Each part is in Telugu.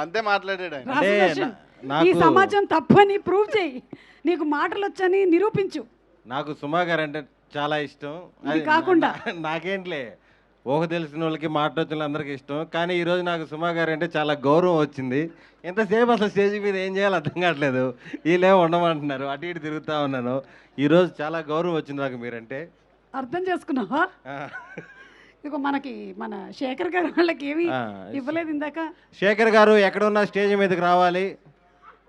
అంతే మాట్లాడాడు ఆయన. అంటే రాసుదర్శన్, ఈ నాకు సమాజం తప్పని ప్రూవ్ చేయి, నీకు మాటలు వచ్చని నిరూపించు. నాకు సుమా గారు అంటే చాలా ఇష్టం. ఇది కాకుండా నాకేంట్లే ఊహ తెలిసిన వాళ్ళకి మాట్లాడుతున్న వాళ్ళందరికీ ఇష్టం. కానీ ఈరోజు నాకు సుమా గారు అంటే చాలా గౌరవం వచ్చింది. ఎంతసేపు అసలు స్టేజ్ మీద ఏం చేయాలో అర్థం కావట్లేదు. వీళ్ళేమో ఉండమంటున్నారు, అటు ఇటు తిరుగుతూ ఉన్నాను. ఈరోజు చాలా గౌరవం వచ్చింది నాకు మీరంటే. అర్థం చేసుకున్నావా? ఆ, ఇదిగో మనకి మన శేఖర్ గారు వాళ్ళకి ఏమి ఆ, ఇవ్వలేదు ఇందాక. శేఖర్ గారు ఎక్కడున్నా స్టేజ్ మీదకి రావాలి.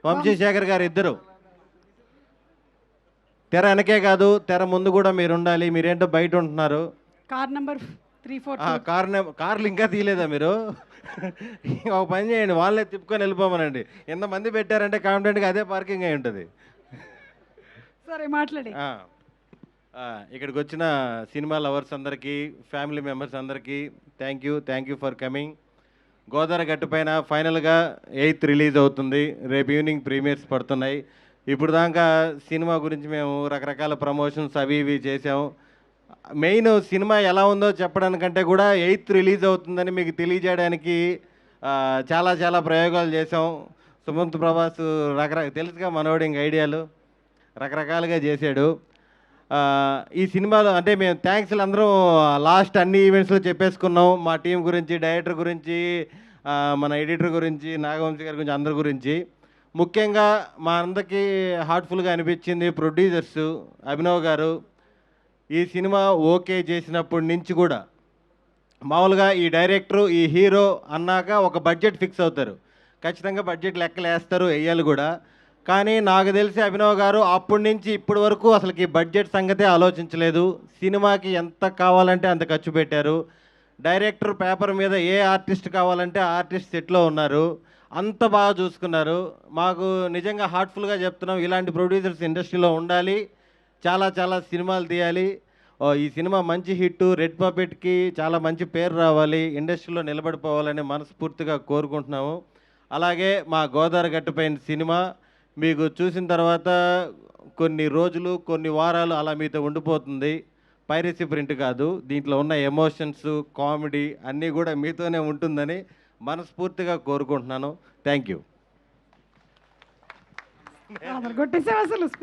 వంశీ శేఖర్ గారు ఇద్దరు తెర వెనకే కాదు, తెర ముందు కూడా మీరు ఉండాలి. మీరేంటో బయట ఉంటున్నారు. Car number 342. కార్లు ఇంకా తీయలేదా మీరు? ఒక పని చేయండి, వాళ్ళే తిప్పుకొని వెళ్ళిపోమనండి. ఎంతమంది పెట్టారంటే కాన్ఫిడెంట్గా అదే పార్కింగ్ అయి ఉంటుంది. సరే మాట్లాడి. ఇక్కడికి వచ్చిన సినిమా లవర్స్ అందరికీ, ఫ్యామిలీ మెంబర్స్ అందరికీ thank you for coming. Godavari గట్టు పైన ఫైనల్గా 8th రిలీజ్ అవుతుంది. రేపు ఈవినింగ్ ప్రీమియర్స్ పడుతున్నాయి. ఇప్పుడు దాకా సినిమా గురించి మేము రకరకాల ప్రమోషన్స్ అవి ఇవి చేసాము. మెయిన్ సినిమా ఎలా ఉందో చెప్పడానికంటే కూడా 8th రిలీజ్ అవుతుందని మీకు తెలియజేయడానికి చాలా చాలా ప్రయోగాలు చేసాం. సుమంత్ ప్రభాస్ తెలుసుగా మనోడి ఇంక ఐడియాలు రకరకాలుగా చేశాడు. ఈ సినిమాలో అంటే మేము థ్యాంక్స్లు అందరం లాస్ట్ అన్ని ఈవెంట్స్లో చెప్పేసుకున్నాం. మా టీం గురించి, డైరెక్టర్ గురించి, మన ఎడిటర్ గురించి, నాగవంశీ గారి గురించి, అందరి గురించి. ముఖ్యంగా మా అందరికీ హార్ట్ఫుల్గా అనిపించింది ప్రొడ్యూసర్స్ అభినవ్ గారు. ఈ సినిమా ఓకే చేసినప్పటి నుంచి కూడా మామూలుగా ఈ డైరెక్టరు, ఈ హీరో అన్నాక ఒక బడ్జెట్ ఫిక్స్ అవుతారు. ఖచ్చితంగా బడ్జెట్ లెక్కలు వేస్తారు, వేయాలి కూడా. కానీ నాకు తెలిసి అభినవ్ గారు అప్పటి నుంచి ఇప్పటి వరకు అసలుకి బడ్జెట్ సంగతే ఆలోచించలేదు. సినిమాకి ఎంత కావాలంటే అంత ఖర్చు పెట్టారు. డైరెక్టర్ పేపర్ మీద ఏ ఆర్టిస్ట్ కావాలంటే ఆర్టిస్ట్ సెట్లో ఉన్నారు. అంత బాగా చూసుకున్నారు. మాకు నిజంగా హార్ట్ఫుల్గా చెప్తున్నాం, ఇలాంటి ప్రొడ్యూసర్స్ ఇండస్ట్రీలో ఉండాలి. చాలా చాలా సినిమాలు తీయాలి. ఈ సినిమా మంచి హిట్, రెడ్ పపెట్కి చాలా మంచి పేరు రావాలి, ఇండస్ట్రీలో నిలబడిపోవాలని మనస్ఫూర్తిగా కోరుకుంటున్నాము. అలాగే మా గోదావరి గట్టుపైన సినిమా మీకు చూసిన తర్వాత కొన్ని రోజులు, కొన్ని వారాలు అలా మీతో ఉండిపోతుంది. పైరసీ ప్రింట్ కాదు, దీంట్లో ఉన్న ఎమోషన్స్, కామెడీ అన్నీ కూడా మీతోనే ఉంటుందని మనస్ఫూర్తిగా కోరుకుంటున్నాను. Thank you. కొట్టేసావు అసలు స్పీచ్.